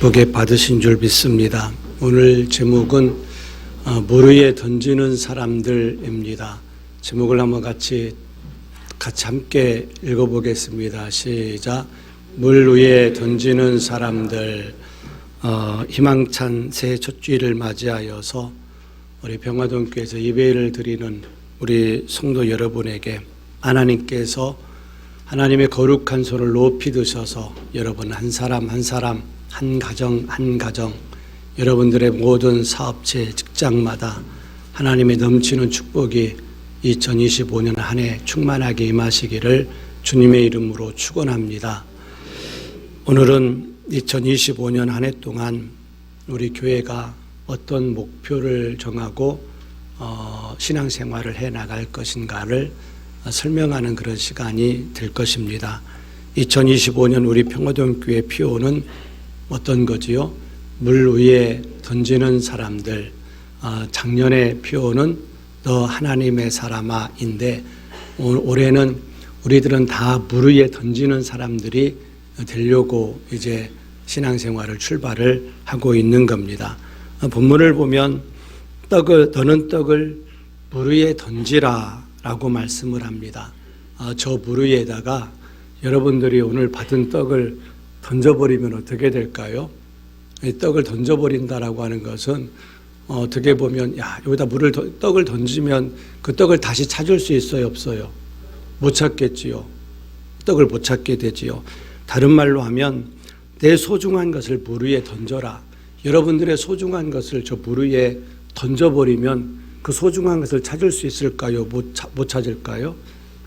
복에 받으신 줄 믿습니다. 오늘 제목은 물 위에 던지는 사람들입니다. 제목을 한번 같이 함께 읽어보겠습니다. 시작. 물 위에 던지는 사람들. 희망찬 새해 첫 주일을 맞이하여서 우리 병화동교회에서 예배를 드리는 우리 성도 여러분에게 하나님께서 하나님의 거룩한 손을 높이 드셔서 여러분 한 사람 한 사람, 한 가정 한 가정, 여러분들의 모든 사업체, 직장마다 하나님의 넘치는 축복이 2025년 한 해 충만하게 임하시기를 주님의 이름으로 축원합니다. 오늘은 2025년 한 해 동안 우리 교회가 어떤 목표를 정하고 신앙생활을 해 나갈 것인가를 설명하는 그런 시간이 될 것입니다. 2025년 우리 평화동교회 피오는 어떤 거지요? 물 위에 던지는 사람들. 작년의 피오는 너 하나님의 사람아인데 올해는 우리들은 다 물 위에 던지는 사람들이 되려고 이제 신앙생활을 출발을 하고 있는 겁니다. 본문을 보면 너는 떡을 물 위에 던지라 라고 말씀을 합니다. 저 물 위에다가 여러분들이 오늘 받은 떡을 던져버리면 어떻게 될까요? 이 떡을 던져버린다라고 하는 것은 어떻게 보면 여기다 떡을 던지면 그 떡을 다시 찾을 수 있어요, 없어요? 못 찾겠지요. 떡을 못 찾게 되지요. 다른 말로 하면 내 소중한 것을 물 위에 던져라. 여러분들의 소중한 것을 저 물 위에 던져버리면 그 소중한 것을 찾을 수 있을까요? 못 찾을까요?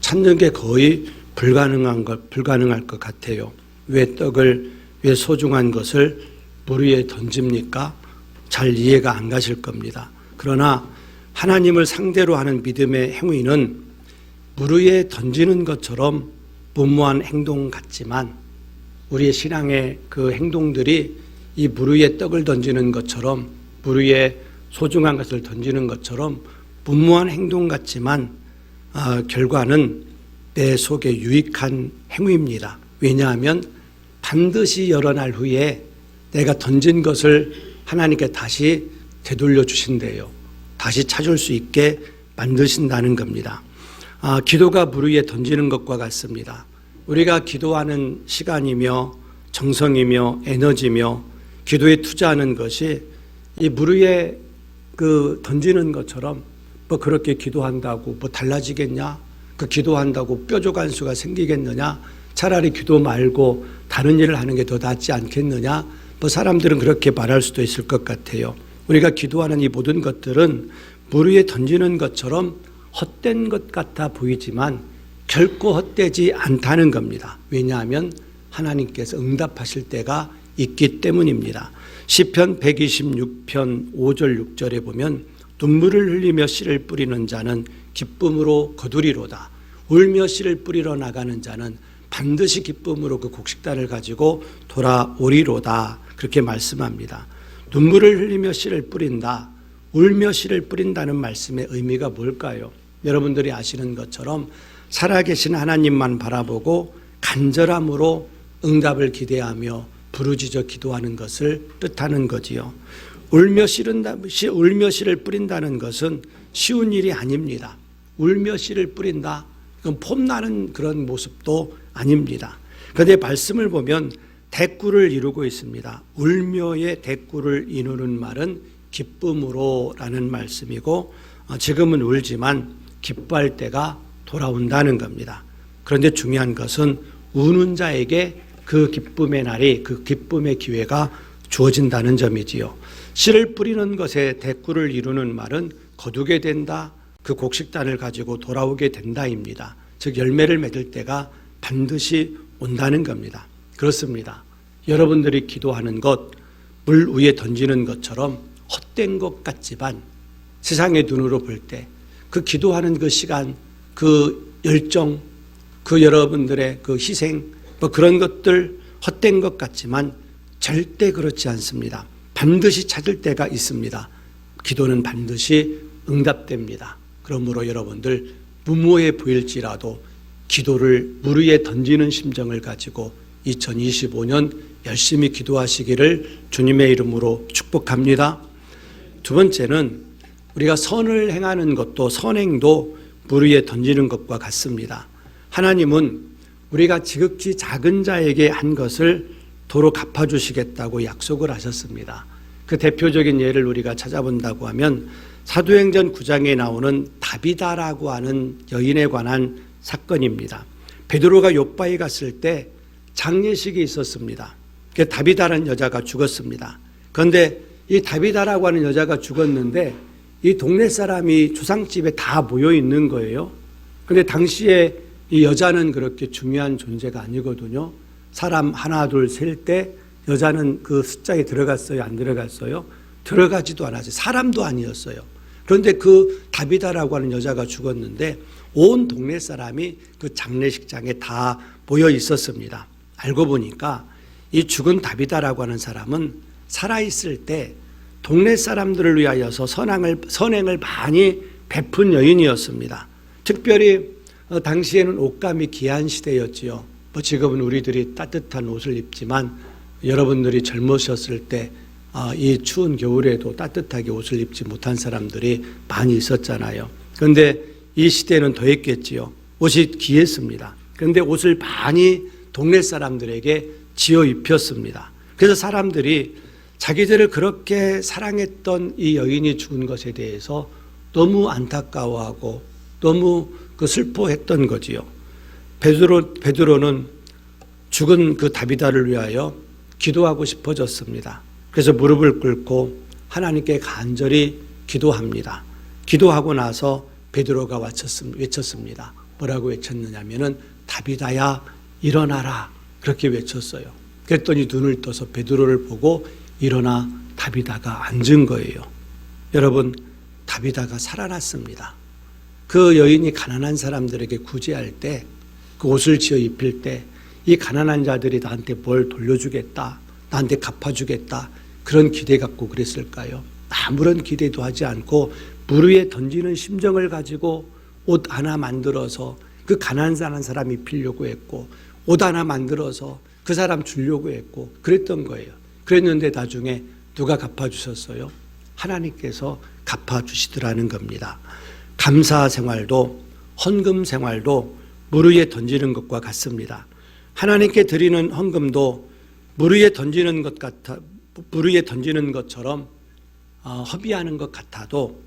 찾는 게 거의 불가능할 것 같아요. 왜 소중한 것을 물 위에 던집니까? 잘 이해가 안 가실 겁니다. 그러나 하나님을 상대로 하는 믿음의 행위는 물 위에 던지는 것처럼 무모한 행동 같지만 우리의 신앙의 그 행동들이 이 물 위에 떡을 던지는 것처럼 물 위에 소중한 것을 던지는 것처럼 무모한 행동 같지만 결과는 내 속에 유익한 행위입니다. 왜냐하면 반드시 여러 날 후에 내가 던진 것을 하나님께 다시 되돌려 주신대요. 다시 찾을 수 있게 만드신다는 겁니다. 기도가 물 위에 던지는 것과 같습니다. 우리가 기도하는 시간이며 정성이며 에너지며 기도에 투자하는 것이 이 물 위에 던지는 것처럼 그렇게 기도한다고 달라지겠냐? 기도한다고 뾰족한 수가 생기겠느냐? 차라리 기도 말고 다른 일을 하는 게 더 낫지 않겠느냐? 사람들은 그렇게 말할 수도 있을 것 같아요. 우리가 기도하는 이 모든 것들은 물 위에 던지는 것처럼 헛된 것 같아 보이지만 결코 헛되지 않다는 겁니다. 왜냐하면 하나님께서 응답하실 때가 있기 때문입니다. 시편 126편 5절 6절에 보면 눈물을 흘리며 씨를 뿌리는 자는 기쁨으로 거두리로다. 울며 씨를 뿌리러 나가는 자는 반드시 기쁨으로 그 곡식단을 가지고 돌아오리로다. 그렇게 말씀합니다. 눈물을 흘리며 씨를 뿌린다. 울며 씨를 뿌린다는 말씀의 의미가 뭘까요? 여러분들이 아시는 것처럼 살아계신 하나님만 바라보고 간절함으로 응답을 기대하며 부르짖어 기도하는 것을 뜻하는 거지요. 울며 씨를 뿌린다는 것은 쉬운 일이 아닙니다. 울며 씨를 뿌린다. 그건 폼나는 그런 모습도 아닙니다. 그런데 말씀을 보면 대꾸를 이루고 있습니다. 울며의 대꾸를 이루는 말은 기쁨으로라는 말씀이고 지금은 울지만 기뻐할 때가 돌아온다는 겁니다. 그런데 중요한 것은 우는 자에게 그 기쁨의 날이 그 기쁨의 기회가 주어진다는 점이지요. 씨를 뿌리는 것에 대꾸를 이루는 말은 거두게 된다. 그 곡식단을 가지고 돌아오게 된다입니다. 즉 열매를 맺을 때가 반드시 온다는 겁니다. 그렇습니다. 여러분들이 기도하는 것, 물 위에 던지는 것처럼 헛된 것 같지만 세상의 눈으로 볼 때 그 기도하는 그 시간, 그 열정, 그 여러분들의 그 희생, 그런 것들 헛된 것 같지만 절대 그렇지 않습니다. 반드시 찾을 때가 있습니다. 기도는 반드시 응답됩니다. 그러므로 여러분들 무모해 보일지라도 기도를 물 위에 던지는 심정을 가지고 2025년 열심히 기도하시기를 주님의 이름으로 축복합니다. 두 번째는 우리가 선을 행하는 것도 선행도 물 위에 던지는 것과 같습니다. 하나님은 우리가 지극히 작은 자에게 한 것을 도로 갚아주시겠다고 약속을 하셨습니다. 그 대표적인 예를 우리가 찾아본다고 하면 사도행전 9장에 나오는 다비다라고 하는 여인에 관한 사건입니다. 베드로가 요바에 갔을 때 장례식이 있었습니다. 그 다비다라는 여자가 죽었습니다. 그런데 이 다비다라고 하는 여자가 죽었는데 이 동네 사람이 주상집에 다 모여 있는 거예요. 그런데 당시에 이 여자는 그렇게 중요한 존재가 아니거든요. 사람 하나 둘 셀 때 여자는 그 숫자에 들어갔어요? 안 들어갔어요? 들어가지도 않았어요. 사람도 아니었어요. 그런데 그 다비다라고 하는 여자가 죽었는데 온 동네 사람이 그 장례식장에 다 모여 있었습니다. 알고 보니까 이 죽은 다비다라고 하는 사람은 살아있을 때 동네 사람들을 위하여서 선행을 많이 베푼 여인이었습니다. 특별히 당시에는 옷감이 귀한 시대였지요. 지금은 우리들이 따뜻한 옷을 입지만 여러분들이 젊으셨을 때 이 추운 겨울에도 따뜻하게 옷을 입지 못한 사람들이 많이 있었잖아요. 그런데 이 시대는 더했겠지요. 옷이 귀했습니다. 그런데 옷을 많이 동네 사람들에게 지어 입혔습니다. 그래서 사람들이 자기들을 그렇게 사랑했던 이 여인이 죽은 것에 대해서 너무 안타까워하고 너무 슬퍼했던 거지요. 베드로는 죽은 그 다비다를 위하여 기도하고 싶어졌습니다. 그래서 무릎을 꿇고 하나님께 간절히 기도합니다. 기도하고 나서 베드로가 외쳤습니다. 뭐라고 외쳤느냐면은 다비다야 일어나라 그렇게 외쳤어요. 그랬더니 눈을 떠서 베드로를 보고 일어나 다비다가 앉은 거예요. 여러분, 다비다가 살아났습니다. 그 여인이 가난한 사람들에게 구제할 때, 그 옷을 지어 입힐 때 이 가난한 자들이 나한테 뭘 돌려주겠다, 나한테 갚아주겠다 그런 기대 갖고 그랬을까요? 아무런 기대도 하지 않고 물 위에 던지는 심정을 가지고 옷 하나 만들어서 그 가난한 사람이 입히려고 했고 옷 하나 만들어서 그 사람 주려고 했고 그랬던 거예요. 그랬는데 나중에 누가 갚아주셨어요? 하나님께서 갚아주시더라는 겁니다. 감사 생활도 헌금 생활도 물 위에 던지는 것과 같습니다. 하나님께 드리는 헌금도 물 위에 던지는 것처럼 허비하는 것 같아도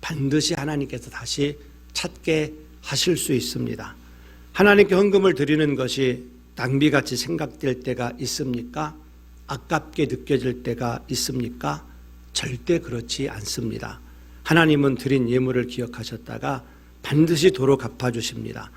반드시 하나님께서 다시 찾게 하실 수 있습니다. 하나님께 헌금을 드리는 것이 낭비같이 생각될 때가 있습니까? 아깝게 느껴질 때가 있습니까? 절대 그렇지 않습니다. 하나님은 드린 예물을 기억하셨다가 반드시 도로 갚아주십니다.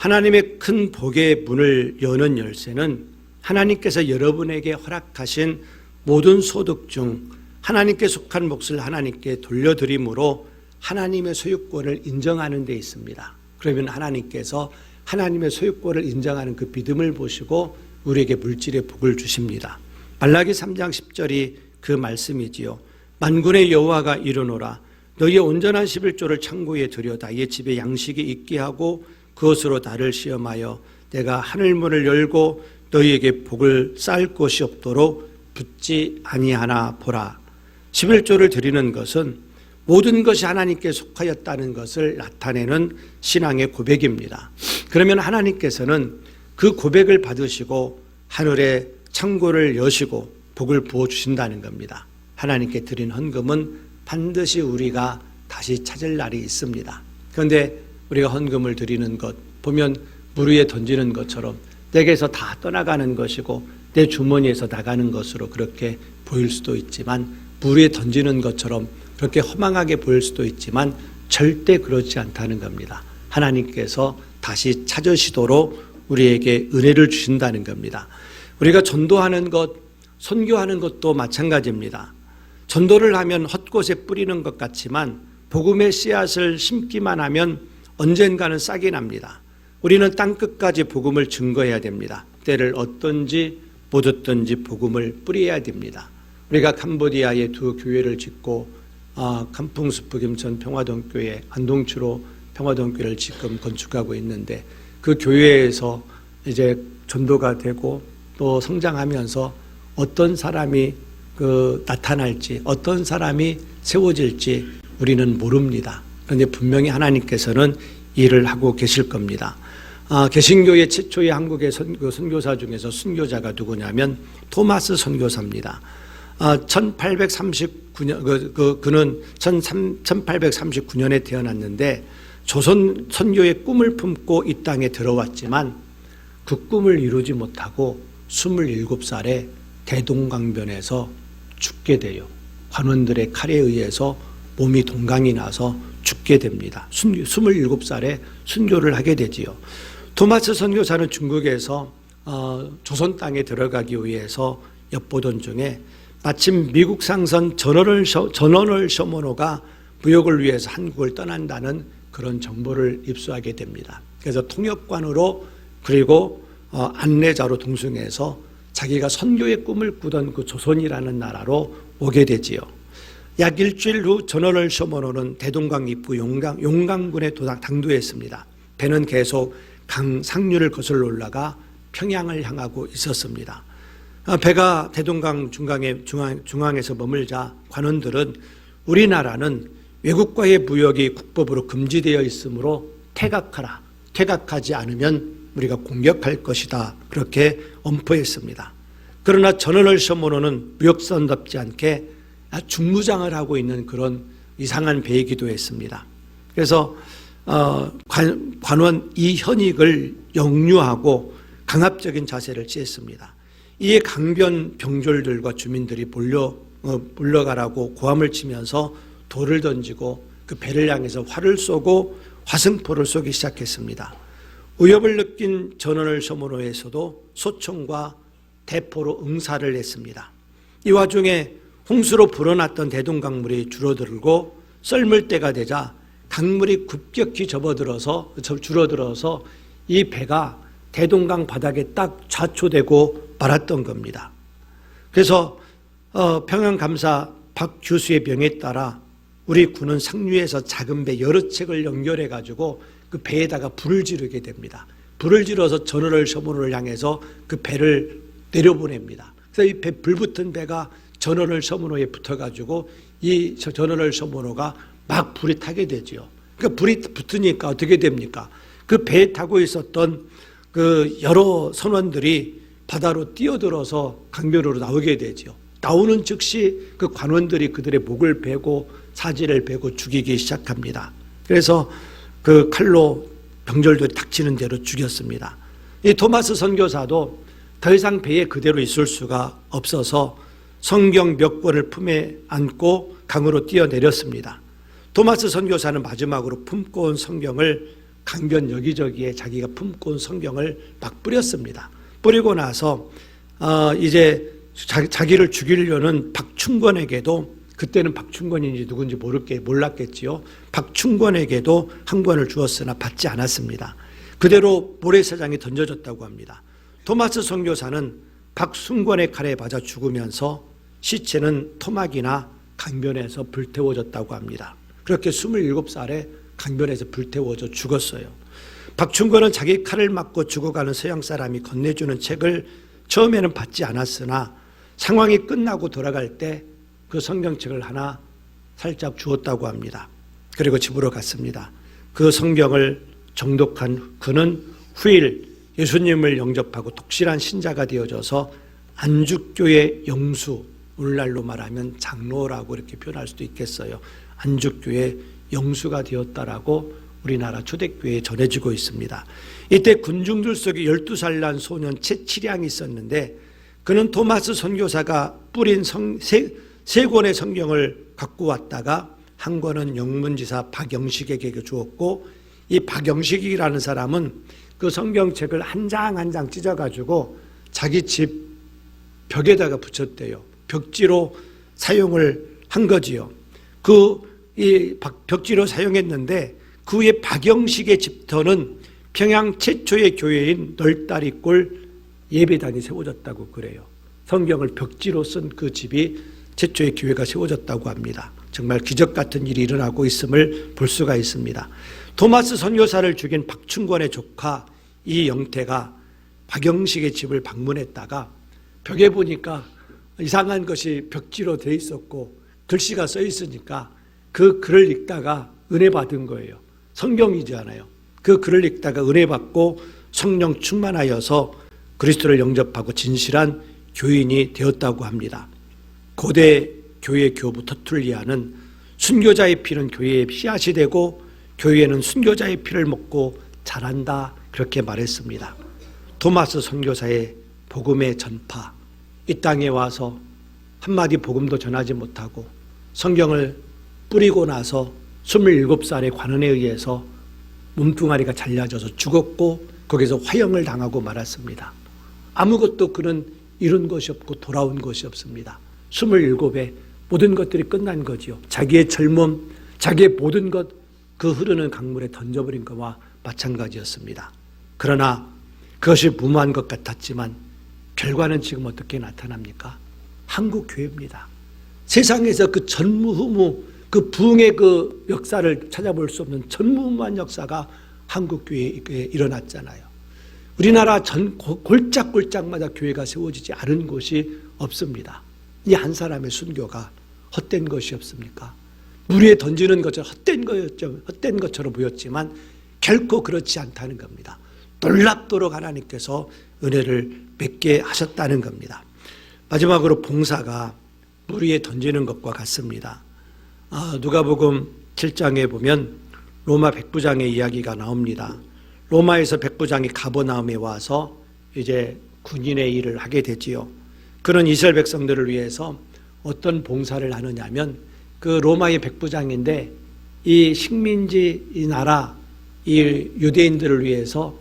하나님의 큰 복의 문을 여는 열쇠는 하나님께서 여러분에게 허락하신 모든 소득 중 하나님께 속한 몫을 하나님께 돌려드림으로 하나님의 소유권을 인정하는 데 있습니다. 그러면 하나님께서 하나님의 소유권을 인정하는 그 믿음을 보시고 우리에게 물질의 복을 주십니다. 말라기 3장 10절이 그 말씀이지요. 만군의 여호와가 이르노라 너희의 온전한 11조를 창고에 들여 나의 집에 양식이 있게 하고 그것으로 나를 시험하여 내가 하늘문을 열고 너희에게 복을 쌓을 것이 없도록 붙지 아니하나 보라. 11조를 드리는 것은 모든 것이 하나님께 속하였다는 것을 나타내는 신앙의 고백입니다. 그러면 하나님께서는 그 고백을 받으시고 하늘의 창고를 여시고 복을 부어주신다는 겁니다. 하나님께 드린 헌금은 반드시 우리가 다시 찾을 날이 있습니다. 그런데 우리가 헌금을 드리는 것 보면 물 위에 던지는 것처럼 내게서 다 떠나가는 것이고 내 주머니에서 나가는 것으로 그렇게 보일 수도 있지만 물 위에 던지는 것처럼 그렇게 허망하게 보일 수도 있지만 절대 그렇지 않다는 겁니다. 하나님께서 다시 찾으시도록 우리에게 은혜를 주신다는 겁니다. 우리가 전도하는 것, 선교하는 것도 마찬가지입니다. 전도를 하면 헛곳에 뿌리는 것 같지만 복음의 씨앗을 심기만 하면 언젠가는 싹이 납니다. 우리는 땅끝까지 복음을 증거해야 됩니다. 때를 얻든지 못 얻든지 복음을 뿌려야 됩니다. 우리가 캄보디아에 두 교회를 짓고 캄풍스프 김천 평화동교회 안동추로 평화동교회를 지금 건축하고 있는데 그 교회에서 이제 전도가 되고 또 성장하면서 어떤 사람이 나타날지, 어떤 사람이 세워질지 우리는 모릅니다. 그런데 분명히 하나님께서는 일을 하고 계실 겁니다. 개신교의 최초의 한국의 선교사 중에서 순교자가 누구냐면 토마스 선교사입니다. 1839년, 그는 1839년에 태어났는데 조선 선교의 꿈을 품고 이 땅에 들어왔지만 그 꿈을 이루지 못하고 27살에 대동강변에서 죽게 돼요. 관원들의 칼에 의해서 몸이 동강이 나서 죽게 됩니다. 27살에 순교를 하게 되지요. 토마스 선교사는 중국에서 조선 땅에 들어가기 위해서 엿보던 중에 마침 미국 상선 전원을 셔모노가 무역을 위해서 한국을 떠난다는 그런 정보를 입수하게 됩니다. 그래서 통역관으로 그리고 안내자로 동승해서 자기가 선교의 꿈을 꾸던 그 조선이라는 나라로 오게 되지요. 약 일주일 후 전원을 셔모노는 대동강 입구 용강군에 당도했습니다. 배는 계속 강 상류를 거슬러 올라가 평양을 향하고 있었습니다. 배가 대동강 중앙에서 머물자 관원들은 우리나라는 외국과의 무역이 국법으로 금지되어 있으므로 퇴각하라. 퇴각하지 않으면 우리가 공격할 것이다. 그렇게 엄포했습니다. 그러나 전원을 셔모노는 무역선답지 않게 중무장을 하고 있는 그런 이상한 배이기도 했습니다. 그래서 관원 이현익을 역류하고 강압적인 자세를 취했습니다. 이에 강변 병졸들과 주민들이 몰려가라고 고함을 치면서 돌을 던지고 그 배를 향해서 활을 쏘고 화승포를 쏘기 시작했습니다. 위협을 느낀 전원을 셔모노에서도 소총과 대포로 응사를 했습니다. 이 와중에 홍수로 불어났던 대동강물이 줄어들고 썰물 때가 되자 강물이 급격히 줄어들어서 이 배가 대동강 바닥에 딱 좌초되고 말았던 겁니다. 그래서 평양감사 박 교수의 명에 따라 우리 군은 상류에서 작은 배 여러 척을 연결해 가지고 그 배에다가 불을 지르게 됩니다. 불을 질러서 전원을 셔모노를 향해서 그 배를 내려보냅니다. 그래서 이 불붙은 배가 전원을 셔모노에 붙어가지고 이 전원을 셔모노가 막 불이 타게 되죠. 그러니까 불이 붙으니까 어떻게 됩니까? 그 배에 타고 있었던 그 여러 선원들이 바다로 뛰어들어서 강변으로 나오게 되죠. 나오는 즉시 그 관원들이 그들의 목을 베고 사지를 베고 죽이기 시작합니다. 그래서 그 칼로 병졸들이 닥치는 대로 죽였습니다. 이 토마스 선교사도 더 이상 배에 그대로 있을 수가 없어서 성경 몇 권을 품에 안고 강으로 뛰어내렸습니다. 토마스 선교사는 마지막으로 품고 온 성경을 강변 여기저기에 자기가 품고 온 성경을 막 뿌렸습니다. 뿌리고 나서 이제 자기를 죽이려는 박충권에게도, 그때는 박충권인지 누군지 몰랐겠지요. 박충권에게도 한 권을 주었으나 받지 않았습니다. 그대로 모래사장에 던져졌다고 합니다. 토마스 선교사는 박충권의 칼에 맞아 죽으면서 시체는 토막이나 강변에서 불태워졌다고 합니다. 그렇게 27살에 강변에서 불태워져 죽었어요. 박충권은 자기 칼을 맞고 죽어가는 서양 사람이 건네주는 책을 처음에는 받지 않았으나 상황이 끝나고 돌아갈 때 그 성경책을 하나 살짝 주었다고 합니다. 그리고 집으로 갔습니다. 그 성경을 정독한 그는 후일 예수님을 영접하고 독실한 신자가 되어져서 안죽교의 영수, 오늘날로 말하면 장로라고 이렇게 표현할 수도 있겠어요. 안죽교의 영수가 되었다라고 우리나라 초대교회에 전해지고 있습니다. 이때 군중들 속에 12살 난 소년 채치량이 있었는데 그는 토마스 선교사가 뿌린 세 권의 성경을 갖고 왔다가 한 권은 영문지사 박영식에게 주었고, 이 박영식이라는 사람은 그 성경책을 한 장 한 장 찢어가지고 자기 집 벽에다가 붙였대요. 벽지로 사용을 한 거지요. 이 벽지로 사용했는데 그 후에 박영식의 집터는 평양 최초의 교회인 널다리골 예배당이 세워졌다고 그래요. 성경을 벽지로 쓴 그 집이 최초의 교회가 세워졌다고 합니다. 정말 기적 같은 일이 일어나고 있음을 볼 수가 있습니다. 토마스 선교사를 죽인 박충권의 조카 이영태가 박영식의 집을 방문했다가 벽에 보니까 이상한 것이 벽지로 돼 있었고 글씨가 써 있으니까 그 글을 읽다가 은혜 받은 거예요. 성경이잖아요. 그 글을 읽다가 은혜 받고 성령 충만하여서 그리스도를 영접하고 진실한 교인이 되었다고 합니다. 고대 교회 교부 터툴리아는 순교자의 피는 교회의 씨앗이 되고 교회는 순교자의 피를 먹고 자란다, 그렇게 말했습니다. 토마스 선교사의 복음의 전파, 이 땅에 와서 한마디 복음도 전하지 못하고 성경을 뿌리고 나서 27살의 관원에 의해서 몸뚱아리가 잘려져서 죽었고 거기서 화형을 당하고 말았습니다. 아무것도 그는 이룬 것이 없고 돌아온 것이 없습니다. 27에 모든 것들이 끝난 거지요. 자기의 젊음, 자기의 모든 것, 그 흐르는 강물에 던져버린 것과 마찬가지였습니다. 그러나 그것이 무모한 것 같았지만 결과는 지금 어떻게 나타납니까? 한국 교회입니다. 세상에서 그 전무후무, 그 부흥의 그 역사를 찾아볼 수 없는 전무후무한 역사가 한국 교회에 일어났잖아요. 우리나라 전 골짝골짝마다 교회가 세워지지 않은 곳이 없습니다. 이 한 사람의 순교가 헛된 것이 없습니까? 물 위에 던지는 것처럼 헛된 것처럼 보였지만 결코 그렇지 않다는 겁니다. 놀랍도록 하나님께서 은혜를 맺게 하셨다는 겁니다. 마지막으로 봉사가 물 위에 던지는 것과 같습니다. 누가복음 7장에 보면 로마 백부장의 이야기가 나옵니다. 로마에서 백부장이 가버나움에 와서 이제 군인의 일을 하게 되지요. 그는 이스라엘 백성들을 위해서 어떤 봉사를 하느냐면 그 로마의 백부장인데 이 식민지 이 나라 이 유대인들을 위해서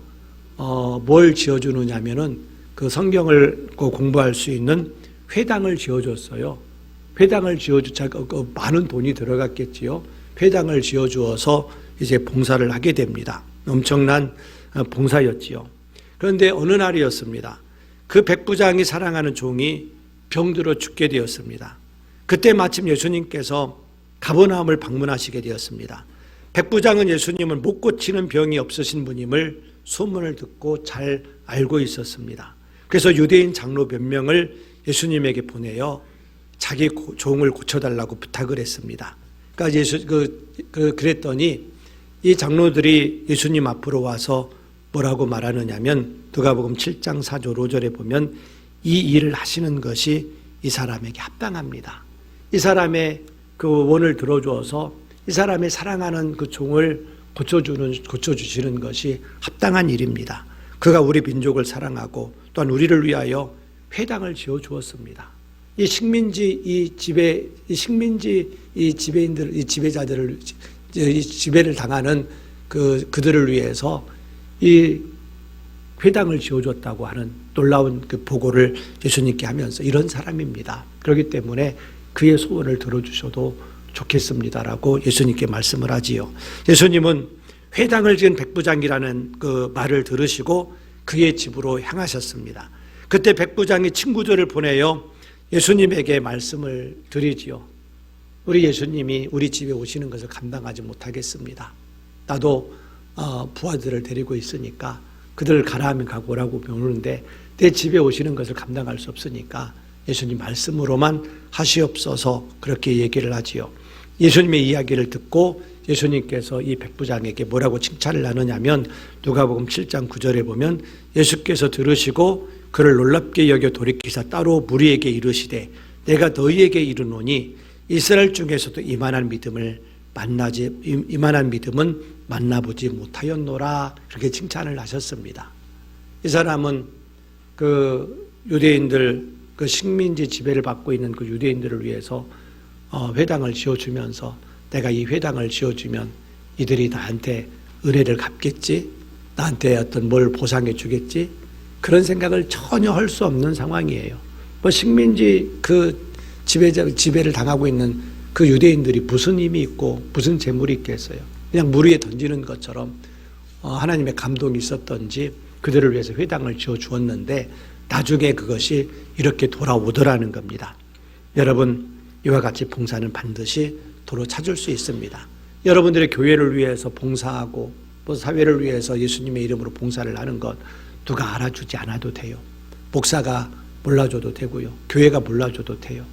뭘 지어주느냐면은 그 성경을 공부할 수 있는 회당을 지어줬어요. 회당을 많은 돈이 들어갔겠지요. 회당을 지어주어서 이제 봉사를 하게 됩니다. 엄청난 봉사였지요. 그런데 어느 날이었습니다. 그 백부장이 사랑하는 종이 병들어 죽게 되었습니다. 그때 마침 예수님께서 가버나움을 방문하시게 되었습니다. 백부장은 예수님을 못 고치는 병이 없으신 분임을 소문을 듣고 잘 알고 있었습니다. 그래서 유대인 장로 몇 명을 예수님에게 보내어 자기 종을 고쳐달라고 부탁을 했습니다. 그러니까 그랬더니 이 장로들이 예수님 앞으로 와서 뭐라고 말하느냐면 누가복음 7장 4절 5절에 보면 이 일을 하시는 것이 이 사람에게 합당합니다. 이 사람의 그 원을 들어주어서 이 사람의 사랑하는 그 종을 고쳐주시는 것이 합당한 일입니다. 그가 우리 민족을 사랑하고 또한 우리를 위하여 회당을 지어 주었습니다. 이 지배자들을 이 지배를 당하는 그들을 위해서 이 회당을 지어줬다고 하는 놀라운 그 보고를 예수님께 하면서 이런 사람입니다. 그렇기 때문에 그의 소원을 들어주셔도 좋겠습니다라고 예수님께 말씀을 하지요. 예수님은 회당을 지은 백부장이라는 그 말을 들으시고 그의 집으로 향하셨습니다. 그때 백부장이 친구들을 보내어 예수님에게 말씀을 드리지요. 우리 예수님이 우리 집에 오시는 것을 감당하지 못하겠습니다. 나도 부하들을 데리고 있으니까 그들을 가라 하면 가고 오라고 배우는데 내 집에 오시는 것을 감당할 수 없으니까 예수님 말씀으로만 하시옵소서, 그렇게 얘기를 하지요. 예수님의 이야기를 듣고 예수님께서 이 백부장에게 뭐라고 칭찬을 나누냐면 누가복음 7장 9절에 보면 예수께서 들으시고 그를 놀랍게 여겨 돌이키사 따로 무리에게 이르시되 내가 너희에게 이르노니 이스라엘 중에서도 이만한 믿음은 만나보지 못하였노라, 그렇게 칭찬을 하셨습니다. 이 사람은 그 유대인들, 그 식민지 지배를 받고 있는 그 유대인들을 위해서 회당을 지어주면서 내가 이 회당을 지어주면 이들이 나한테 은혜를 갚겠지, 나한테 어떤 뭘 보상해 주겠지, 그런 생각을 전혀 할 수 없는 상황이에요. 뭐 식민지 그 지배를 당하고 있는 그 유대인들이 무슨 힘이 있고 무슨 재물이 있겠어요. 그냥 물 위에 던지는 것처럼 하나님의 감동이 있었던지 그들을 위해서 회당을 지어 주었는데 나중에 그것이 이렇게 돌아오더라는 겁니다. 여러분, 이와 같이 봉사는 반드시 도로 찾을 수 있습니다. 여러분들의 교회를 위해서 봉사하고 또 사회를 위해서 예수님의 이름으로 봉사를 하는 것 누가 알아주지 않아도 돼요. 목사가 몰라줘도 되고요. 교회가 몰라줘도 돼요.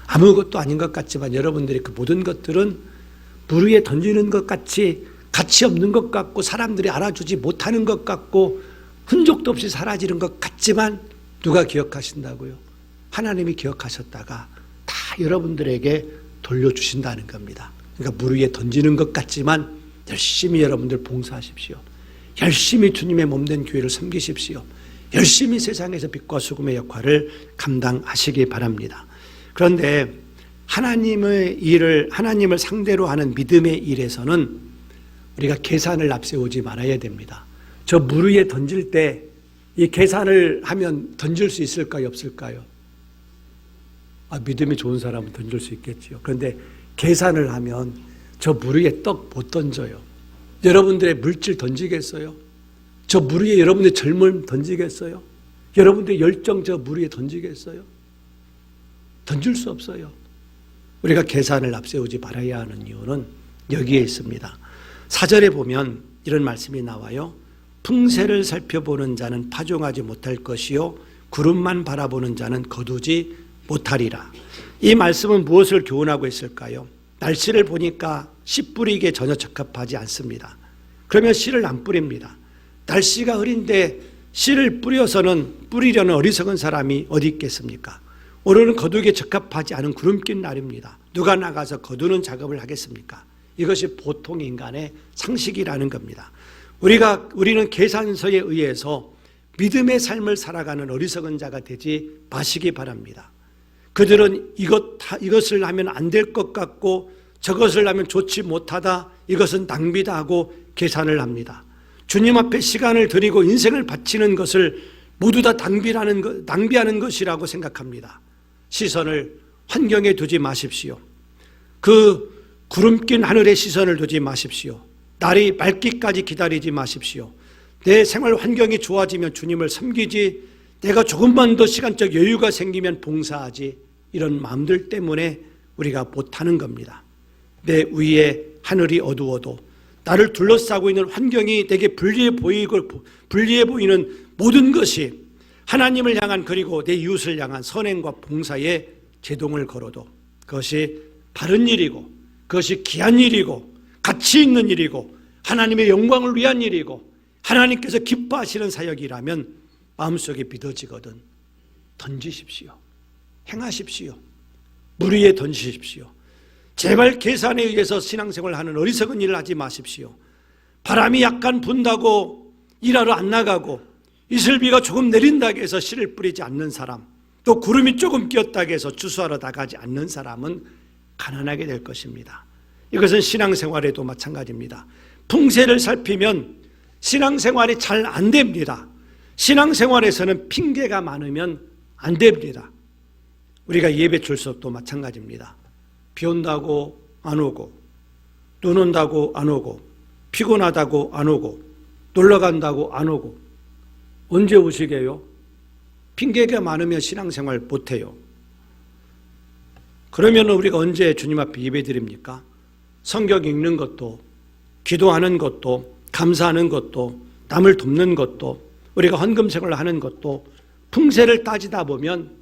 아무것도 아닌 것 같지만 여러분들이 그 모든 것들은 물 위에 던지는 것 같이 가치 없는 것 같고 사람들이 알아주지 못하는 것 같고 흔적도 없이 사라지는 것 같지만 누가 기억하신다고요? 하나님이 기억하셨다가 다 여러분들에게 돌려주신다는 겁니다. 그러니까 물 위에 던지는 것 같지만 열심히 여러분들 봉사하십시오. 열심히 주님의 몸된 교회를 섬기십시오. 열심히 세상에서 빛과 소금의 역할을 감당하시기 바랍니다. 그런데 하나님을 상대로 하는 믿음의 일에서는 우리가 계산을 앞세우지 말아야 됩니다. 저 물 위에 던질 때 이 계산을 하면 던질 수 있을까요? 없을까요? 믿음이 좋은 사람은 던질 수 있겠지요. 그런데 계산을 하면 저 물 위에 떡 못 던져요. 여러분들의 물질 던지겠어요? 저 물 위에 여러분들의 젊음 던지겠어요? 여러분들의 열정 저 물 위에 던지겠어요? 던질 수 없어요. 우리가 계산을 앞세우지 말아야 하는 이유는 여기에 있습니다. 4절에 보면 이런 말씀이 나와요. 풍세를 살펴보는 자는 파종하지 못할 것이요 구름만 바라보는 자는 거두지 못하리라. 이 말씀은 무엇을 교훈하고 있을까요? 날씨를 보니까 씨 뿌리기에 전혀 적합하지 않습니다. 그러면 씨를 안 뿌립니다. 날씨가 흐린데 씨를 뿌리려는 어리석은 사람이 어디 있겠습니까? 오늘은 거두기에 적합하지 않은 구름 낀 날입니다. 누가 나가서 거두는 작업을 하겠습니까? 이것이 보통 인간의 상식이라는 겁니다. 우리는 계산서에 의해서 믿음의 삶을 살아가는 어리석은 자가 되지 마시기 바랍니다. 그들은 이것을 하면 안 될 것 같고 저것을 하면 좋지 못하다, 이것은 낭비다 하고 계산을 합니다. 주님 앞에 시간을 들이고 인생을 바치는 것을 모두 다 낭비하는 것이라고 생각합니다. 시선을 환경에 두지 마십시오. 그 구름 낀 하늘에 시선을 두지 마십시오. 날이 맑기까지 기다리지 마십시오. 내 생활 환경이 좋아지면 주님을 섬기지, 내가 조금만 더 시간적 여유가 생기면 봉사하지, 이런 마음들 때문에 우리가 못하는 겁니다. 내 위에 하늘이 어두워도 나를 둘러싸고 있는 환경이 내게 불리해 보이는 모든 것이 하나님을 향한 그리고 내 이웃을 향한 선행과 봉사에 제동을 걸어도 그것이 바른 일이고 그것이 귀한 일이고 가치 있는 일이고 하나님의 영광을 위한 일이고 하나님께서 기뻐하시는 사역이라면 마음속에 믿어지거든 던지십시오. 행하십시오. 물 위에 던지십시오. 제발 계산에 의해서 신앙생활을 하는 어리석은 일을 하지 마십시오. 바람이 약간 분다고 일하러 안 나가고 이슬비가 조금 내린다고 해서 씨를 뿌리지 않는 사람, 또 구름이 조금 끼었다고 해서 주수하러 나가지 않는 사람은 가난하게 될 것입니다. 이것은 신앙생활에도 마찬가지입니다. 풍세를 살피면 신앙생활이 잘 안 됩니다. 신앙생활에서는 핑계가 많으면 안 됩니다. 우리가 예배 출석도 마찬가지입니다. 비 온다고 안 오고, 눈 온다고 안 오고, 피곤하다고 안 오고, 놀러 간다고 안 오고, 언제 오시게요? 핑계가 많으면 신앙생활 못해요. 그러면 우리가 언제 주님 앞에 예배 드립니까? 성경 읽는 것도, 기도하는 것도, 감사하는 것도, 남을 돕는 것도, 우리가 헌금생활을 하는 것도 풍세를 따지다 보면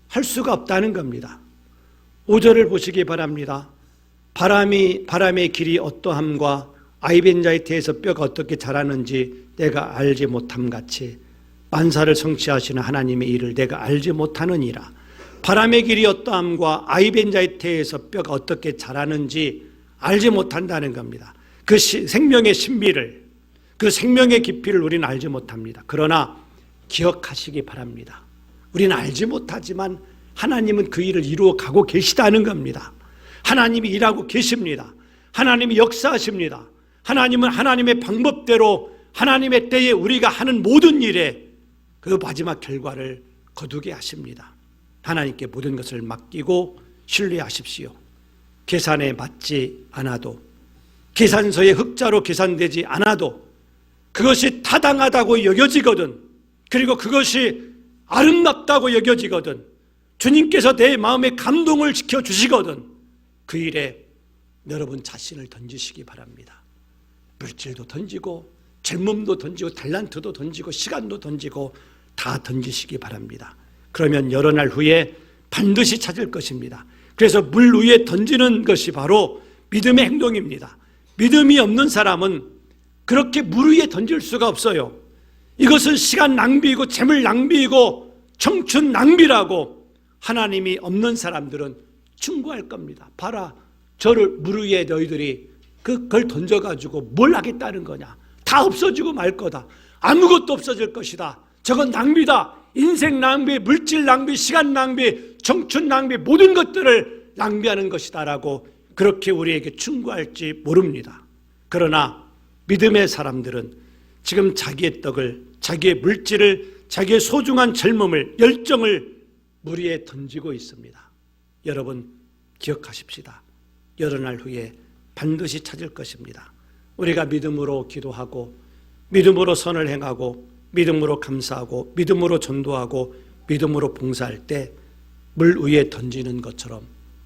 할 수가 없다는 겁니다. 5절을 보시기 바랍니다. 바람의 길이 어떠함과 아이벤자이트에서 뼈가 어떻게 자라는지 내가 알지 못함같이 만사를 성취하시는 하나님의 일을 내가 알지 못하느니라. 바람의 길이 어떠함과 아이벤자이트에서 뼈가 어떻게 자라는지 알지 못한다는 겁니다. 그 생명의 신비를, 그 생명의 깊이를 우리는 알지 못합니다. 그러나 기억하시기 바랍니다. 우리는 알지 못하지만 하나님은 그 일을 이루어 가고 계시다는 겁니다. 하나님이 일하고 계십니다. 하나님이 역사하십니다. 하나님은 하나님의 방법대로 하나님의 때에 우리가 하는 모든 일에 그 마지막 결과를 거두게 하십니다. 하나님께 모든 것을 맡기고 신뢰하십시오. 계산에 맞지 않아도, 계산서에 흑자로 계산되지 않아도 그것이 타당하다고 여겨지거든, 그리고 그것이 아름답다고 여겨지거든, 주님께서 내 마음의 감동을 지켜주시거든, 그 일에 여러분 자신을 던지시기 바랍니다. 물질도 던지고 젊음도 던지고 탤런트도 던지고 시간도 던지고 다 던지시기 바랍니다. 그러면 여러 날 후에 반드시 찾을 것입니다. 그래서 물 위에 던지는 것이 바로 믿음의 행동입니다. 믿음이 없는 사람은 그렇게 물 위에 던질 수가 없어요. 이것은 시간 낭비이고 재물 낭비이고 청춘 낭비라고 하나님이 없는 사람들은 충고할 겁니다. 봐라, 저를 물 위에 너희들이 그걸 던져가지고 뭘 하겠다는 거냐. 다 없어지고 말 거다. 아무것도 없어질 것이다. 저건 낭비다. 인생 낭비, 물질 낭비, 시간 낭비, 청춘 낭비, 모든 것들을 낭비하는 것이다 라고 그렇게 우리에게 충고할지 모릅니다. 그러나 믿음의 사람들은 지금 자기의 떡을, 자기의 물질을, 자기의 소중한 젊음을, 열정을 물 위에 던지고 있습니다. 여러분 기억하십시다. 여러 날 후에 반드시 찾을 것입니다. 우리가 믿음으로 기도하고 믿음으로 선을 행하고 믿음으로 감사하고 믿음으로 전도하고 믿음으로 봉사할 때 물 위에 던지는 것처럼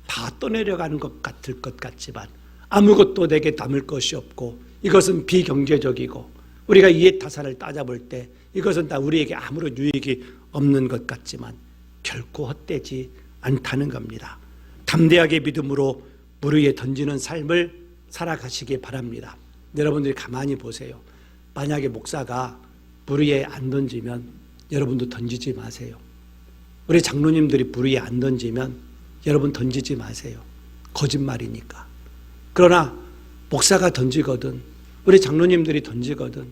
다 떠내려가는 것 같을 것 같지만 아무것도 내게 남을 것이 없고 이것은 비경제적이고 우리가 이해타산을 따져볼 때 이것은 다 우리에게 아무런 유익이 없는 것 같지만 결코 헛되지 않다는 겁니다. 담대하게 믿음으로 물 위에 던지는 삶을 살아가시기 바랍니다. 여러분들이 가만히 보세요. 만약에 목사가 물 위에 안 던지면 여러분도 던지지 마세요. 우리 장로님들이 물 위에 안 던지면 여러분 던지지 마세요. 거짓말이니까. 그러나 목사가 던지거든, 우리 장로님들이 던지거든,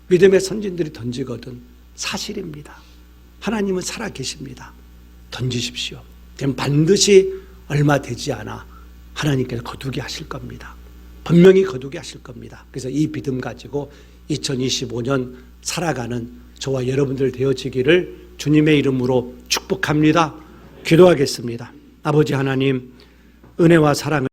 믿음의 선진들이 던지거든 사실입니다. 하나님은 살아계십니다. 던지십시오. 그럼 반드시 얼마 되지 않아 하나님께서 거두게 하실 겁니다. 분명히 거두게 하실 겁니다. 그래서 이 믿음 가지고 2025년 살아가는 저와 여러분들 되어지기를 주님의 이름으로 축복합니다. 기도하겠습니다. 아버지 하나님, 은혜와 사랑을